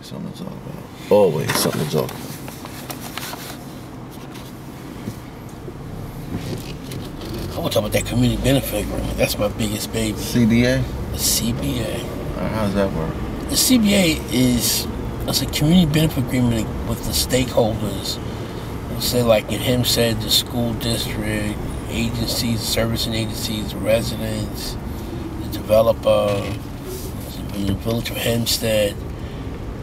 something to talk about. Always something to talk about. I want to talk about that community benefit agreement. That's my biggest baby. CBA? The CBA. How does that work? The CBA is a community benefit agreement with the stakeholders. We'll say like in Hempstead, the school district, agencies, servicing agencies, residents, the developer, the village of Hempstead,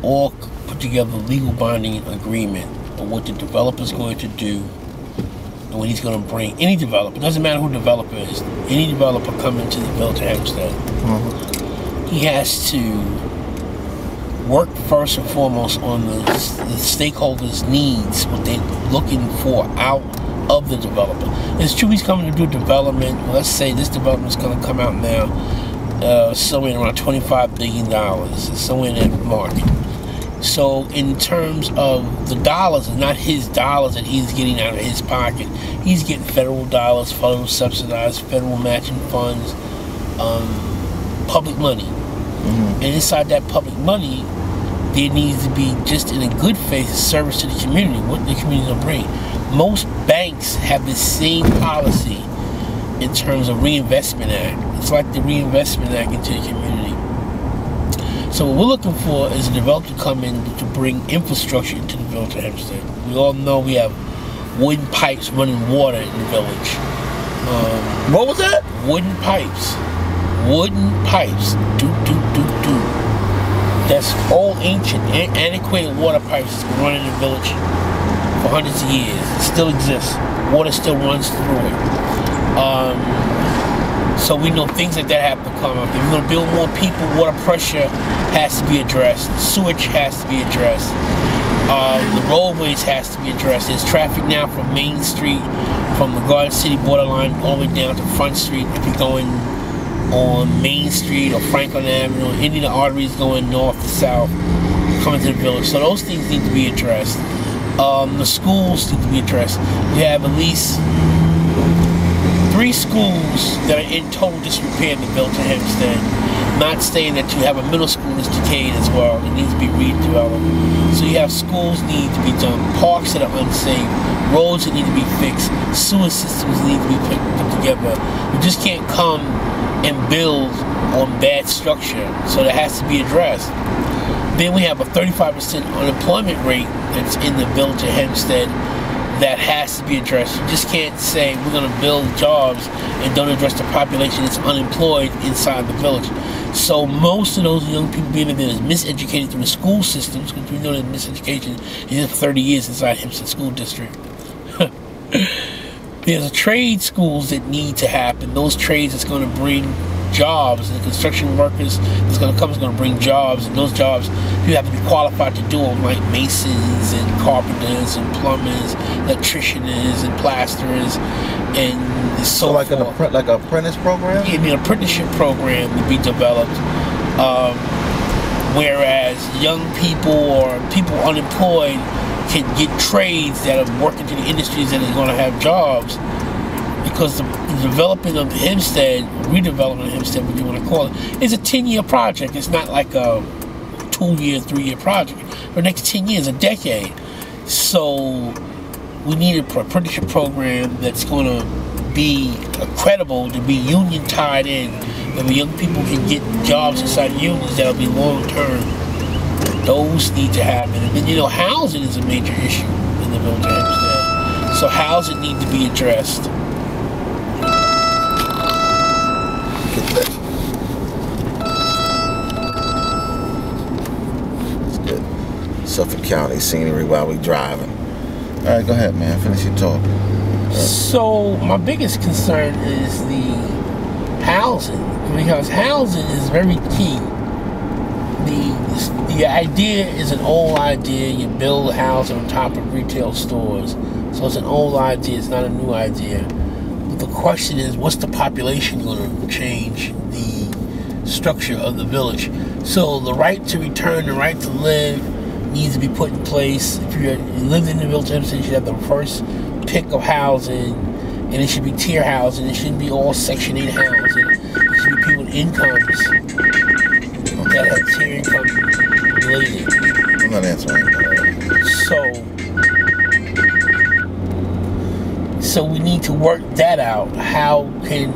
all put together a legal binding agreement on what the developer is going to do and what he's going to bring. Any developer, it doesn't matter who the developer is, any developer coming to the village of Hempstead, he has to work first and foremost on the stakeholders' needs, what they're looking for out of the developer. It's true he's coming to do development. Let's say this development is going to come out now somewhere around $25 billion. It's somewhere in that market. So in terms of the dollars, it's not his dollars that he's getting out of his pocket. He's getting federal dollars, federal subsidized, federal matching funds, public money. And inside that public money, there needs to be, just in a good faith, service to the community, what the community will bring. Most banks have the same policy in terms of Reinvestment Act. It's like the Reinvestment Act into the community. So what we're looking for is a developer to come in to bring infrastructure into the village of Hempstead. We all know we have wooden pipes running water in the village. What was that? Wooden pipes. Wooden pipes. That's old, ancient, antiquated water pipes that's been running in the village for hundreds of years. It still exists. Water still runs through it. So we know things like that have to come up. If you're going to build more people, water pressure has to be addressed. Sewage has to be addressed. The roadways has to be addressed. There's traffic now from Main Street, from the Garden City borderline, all the way down to Front Street. If you're going on Main Street or Franklin Avenue, or any of the arteries going north to south, coming to the village. So those things need to be addressed. The schools need to be addressed. We have at least 3 schools that are in total disrepair in the village of Hempstead. Not saying that you have a middle school that's decayed as well. It needs to be redeveloped. So you have schools need to be done, parks that are unsafe, roads that need to be fixed, sewer systems need to be put together. You just can't come and build on bad structure. So that has to be addressed. Then we have a 35% unemployment rate that's in the village of Hempstead that has to be addressed. You just can't say we're going to build jobs and don't address the population that's unemployed inside the village. So most of those young people being in there is miseducated through the school systems, because we know that miseducation is for 30 years inside Hempstead School District. There's trade schools that need to happen. Those trades is going to bring jobs, and the construction workers that's going to come is going to bring jobs, and those jobs you have to be qualified to do them, like masons and carpenters and plumbers, electricians and plasterers, and so like forth. like an apprentice program? Yeah, an apprenticeship program to be developed. Whereas young people or people unemployed can get trades that are working to the industries that are going to have jobs, because the development of Hempstead, redevelopment of Hempstead, what you want to call it, is a 10-year project. It's not like a 2-year, 3-year project. For the next 10 years, a decade. So we need an apprenticeship program that's going to be credible, to be union tied in, that the young people can get jobs inside unions that'll be long term. Those need to happen. And then, you know, housing is a major issue in the village of Hempstead. So housing needs to be addressed. It's good. Suffolk County scenery while we driving. All right, go ahead, man. Finish your talk. So my biggest concern is the housing, because housing is very key. The idea is an old idea. You build a house on top of retail stores. So it's an old idea, it's not a new idea. But the question is, what's the population going to change the structure of the village? So the right to return, the right to live needs to be put in place. If you live in the village of Hempstead, you should have the first pick of housing, and it should be tier housing. It shouldn't be all Section 8 housing. It should be people with incomes that have tier income related. I'm not answering. So we need to work that out. How can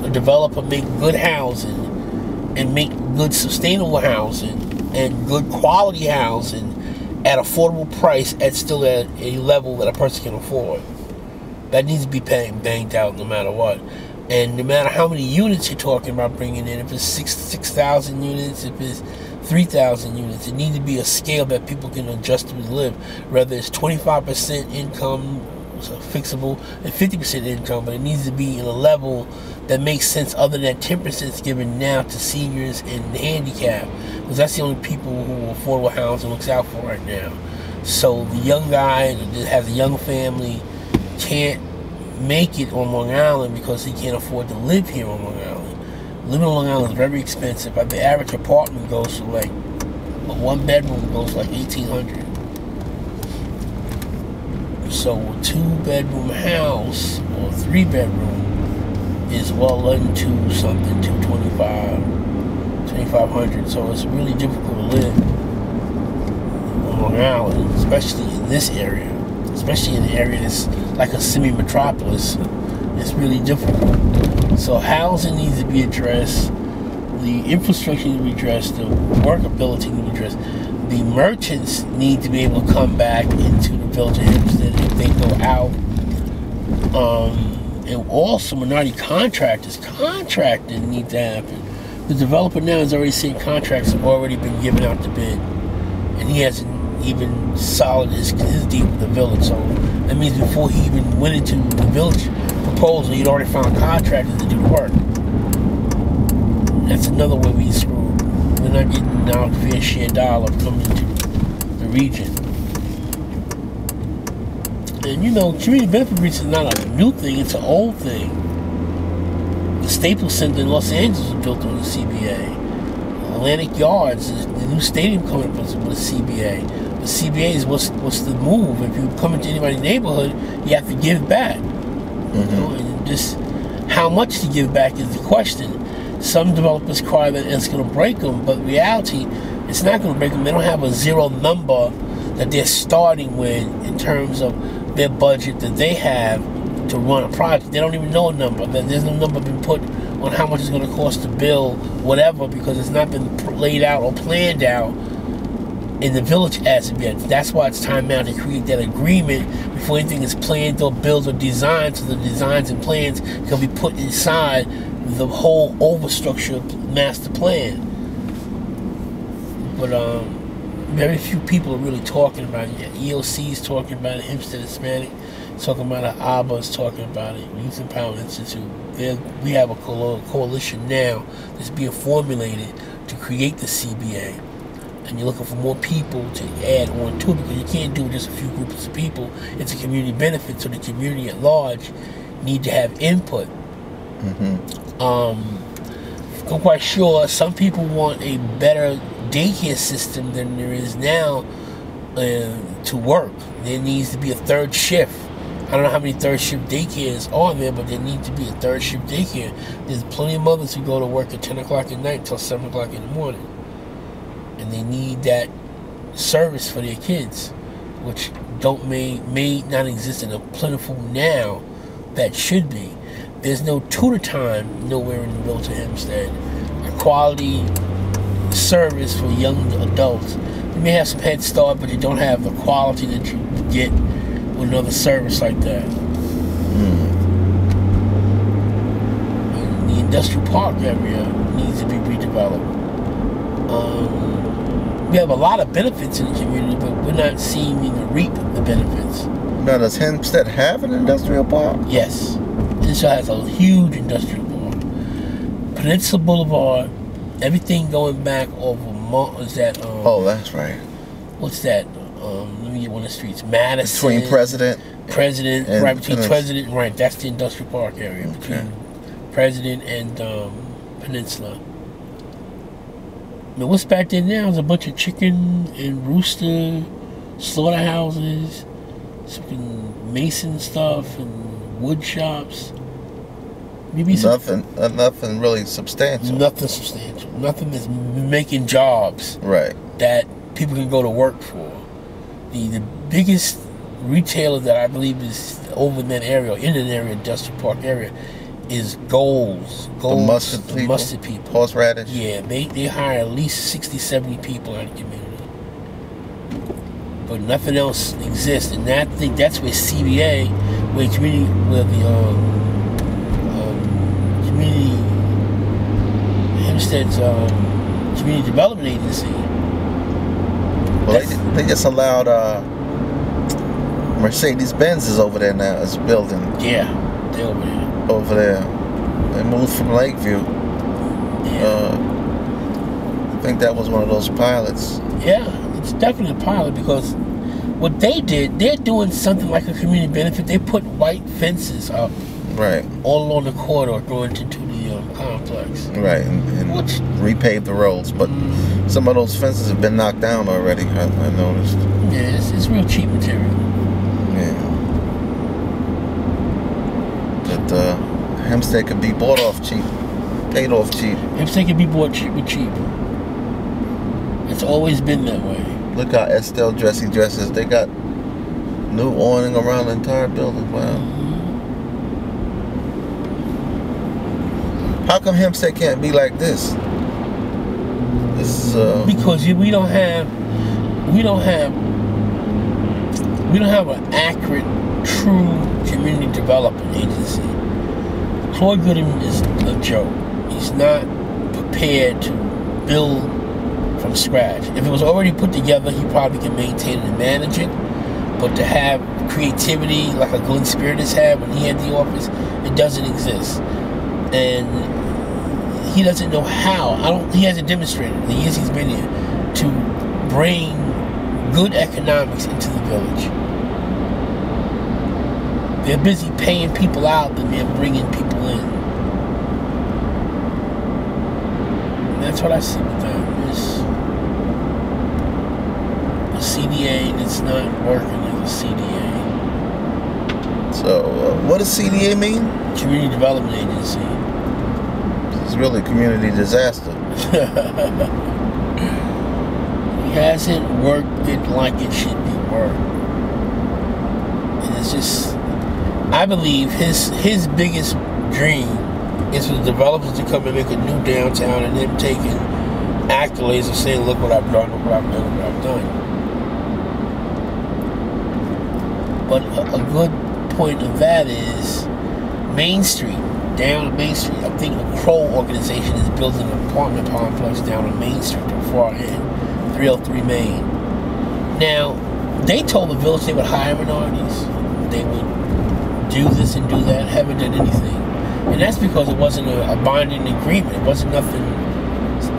a developer make good housing and make good sustainable housing and good quality housing at affordable price at still at a level that a person can afford? That needs to be banged out no matter what. And no matter how many units you're talking about bringing in, if it's 6,000 units, if it's 3,000 units, it needs to be a scale that people can adjust to live. Whether it's 25% income, so fixable, and 50% income, but it needs to be in a level that makes sense other than 10% is given now to seniors and handicapped, because that's the only people who affordable housing looks out for right now. So the young guy that has a young family can't make it on Long Island because he can't afford to live here on Long Island. Living on Long Island is very expensive. But the average apartment goes to like, a 1 bedroom goes like $1,800. So a 2-bedroom house or 3-bedroom is well into something, $225,000. So it's really difficult to live on Long Island, especially in this area. Especially in the area that's like a semi-metropolis. It's really difficult. So housing needs to be addressed. The infrastructure needs to be addressed. The workability needs to be addressed. The merchants need to be able to come back into the village of Hempstead if they go out. And also minority contractors. Contracting need to happen. The developer now has already seen contracts have already been given out to bid. And he hasn't even solid his deal with the village. So that means before he even went into the village proposal, he'd already found contractors to do the work. That's another way we screwed. We're not getting our fair share dollar coming into the region. And you know, community benefit groups is not a new thing, it's an old thing. The Staples Center in Los Angeles was built on the CBA. Atlantic Yards, the new stadium coming up with a CBA. The CBA is what's the move. If you come into anybody's neighborhood, you have to give back. You know, and just how much to give back is the question. Some developers cry that it's going to break them, but in reality, it's not going to break them. They don't have a zero number that they're starting with in terms of their budget that they have to run a project. They don't even know a number. There's no number been put on how much it's going to cost to build whatever, because it's not been laid out or planned out in the village as of yet. That's why it's time now to create that agreement before anything is planned or built or designed, so the designs and plans can be put inside the whole overstructure master plan. But very few people are really talking about it yet. EOC is talking about it, Hempstead Hispanic is talking about it, ABBA is talking about it, Youth Empowerment Institute. We have a coalition now that's being formulated to create the CBA. And you're looking for more people to add on to it, because you can't do just a few groups of people. It's a community benefit, so the community at large need to have input. I'm quite sure some people want a better daycare system than there is now to work. There needs to be a third shift. I don't know how many third shift daycares are there, but there needs to be a third shift daycare. There's plenty of mothers who go to work at 10 o'clock at night till 7 o'clock in the morning. And they need that service for their kids, which may not exist in a plentiful now that should be. There's no tutor time nowhere in the village of Hempstead. A quality service for young adults. You may have some Head Start, but you don't have the quality that you get with another service like that. And the industrial park area needs to be redeveloped. We have a lot of benefits in the community, but we're not seeing to reap the benefits. Now, does Hempstead have an industrial park? Yes. This has a huge industrial park. Peninsula Boulevard, everything going back over, is that... oh, that's right. What's that? Let me get one of the streets. Madison. Between President, right, between President, right, that's the industrial park area. Between President and Peninsula. Now, what's back there now is a bunch of chicken and rooster slaughterhouses, some mason stuff, and wood shops. Maybe nothing really substantial. Nothing substantial. Nothing that's making jobs. Right. That people can go to work for. The biggest retailer that I believe is over in that area, in an area, Industrial Park area, is Gold's. The mustard people. Horseradish. Yeah, they hire at least 60, 70 people in the community. But nothing else exists, and I think that's where CBA, where the community Hempstead's community development agency. Well, they just allowed Mercedes-Benz is over there now. It's building. Yeah, they're over there. Over there. They moved from Lakeview. Yeah. I think that was one of those pilots. Yeah, it's definitely a pilot, because what they did, they're doing something like a community benefit. They put white fences up, right, all along the corridor going into the complex, right, and repaved the roads. But some of those fences have been knocked down already. I noticed. Yeah, it's real cheap material. Yeah, but Hempstead could be bought off cheap, paid off cheap. Hempstead can be bought cheap. It's always been that way. Look how Estelle Dressy dresses. They got new awning around the entire building. Wow. How come Hempstead can't be like this? This is because we don't have an accurate, true community development agency. Floyd Goodham is a joke. He's not prepared to build from scratch. If it was already put together, he probably can maintain it and manage it. But to have creativity like a Glenn Spiritus had when he had the office, it doesn't exist. And he doesn't know how. He hasn't demonstrated in the years he's been here to bring good economics into the village. They're busy paying people out than they're bringing people in. And that's what I see with them. A CDA that's not working as a CDA. So, what does CDA mean? Community Development Agency. It's really a community disaster. He hasn't worked it like it should be worked. And it's just, I believe his biggest dream is for the developers to come and make a new downtown, and them taking accolades and saying, look what I've done, look what I've done, look what I've done. But a good point of that is Main Street. Down on Main Street, I think the Crow organization is building an apartment complex down on Main Street to far end, 303 Main. Now, they told the village they would hire minorities. They would do this and do that, haven't done anything. And that's because it wasn't a binding agreement. It wasn't nothing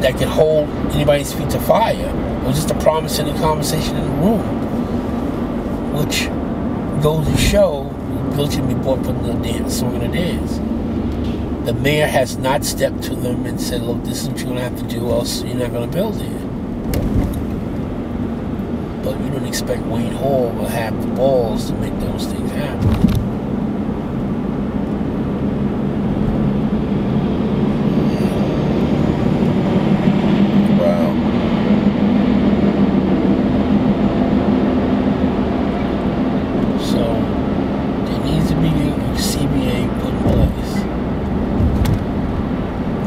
that could hold anybody's feet to fire. It was just a promise and a conversation in the room, which goes to show the village can be bought for the dance, song and the dance. The mayor has not stepped to them and said, look, this is what you're going to have to do, else you're not going to build here. But you don't expect Wayne Hall will have the balls to make those things happen.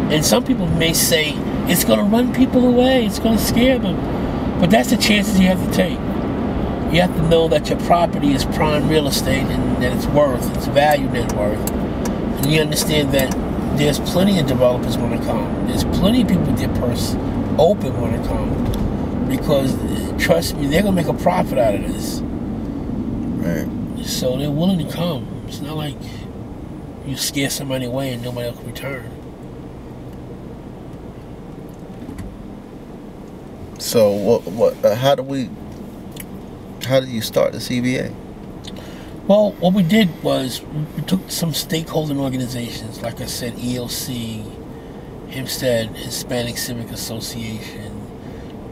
And some people may say it's going to run people away, it's going to scare them. But that's the chances you have to take. You have to know that your property is prime real estate and that it's valued net worth. And you understand that there's plenty of developers want to come. There's plenty of people with their purse open want to come. Because, trust me, they're going to make a profit out of this. Right. So they're willing to come. It's not like you scare somebody away and nobody else will return. So how do you start the CBA? Well, what we did was we took some stakeholder organizations, like I said, ELC, Hempstead Hispanic Civic Association,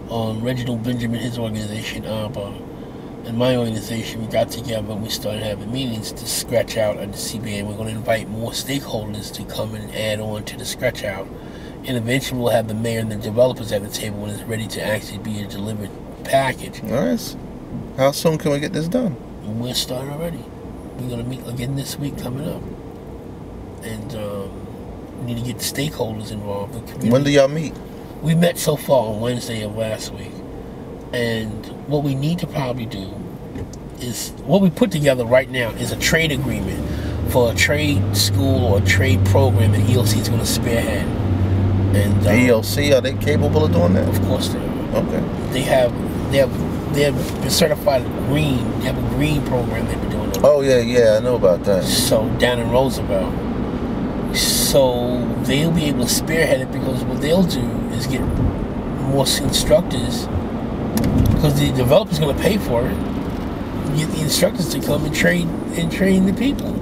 Reginald Benjamin, his organization, ABBA, and my organization. We got together and we started having meetings to scratch out at the CBA. And we're going to invite more stakeholders to come and add on to the scratch out. And eventually we'll have the mayor and the developers at the table when it's ready to actually be delivered package. Nice. How soon can we get this done? We're starting already. We're going to meet again this week coming up. And we need to get the stakeholders involved. When do y'all meet? We met so far on Wednesday of last week. And what we need to probably do is, what we put together right now is a trade agreement for a trade school or a trade program that ELC is going to spearhead. And ELC, are they capable of doing that? Of course they are. Okay. They have been certified green. They have a green program they've been doing. Oh yeah, I know about that. So down in Roosevelt. So they'll be able to spearhead it, because what they'll do is get more instructors, because the developer's going to pay for it. Get the instructors to come and train the people.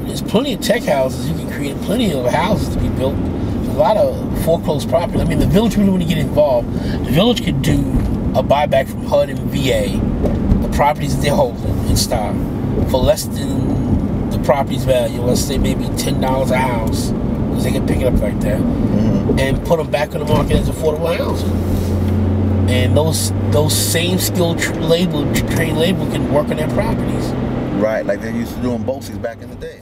There's plenty of tech houses. You can create plenty of houses to be built. There's a lot of foreclosed property. I mean, the village really want to get involved. The village could do a buyback from HUD and VA, the properties that they're holding in stock, for less than the property's value. Let's say maybe $10 a house, because they can pick it up like that, and put them back on the market as affordable housing. And those same skilled trained labor can work on their properties. Right, like they used to do in BOCES back in the day.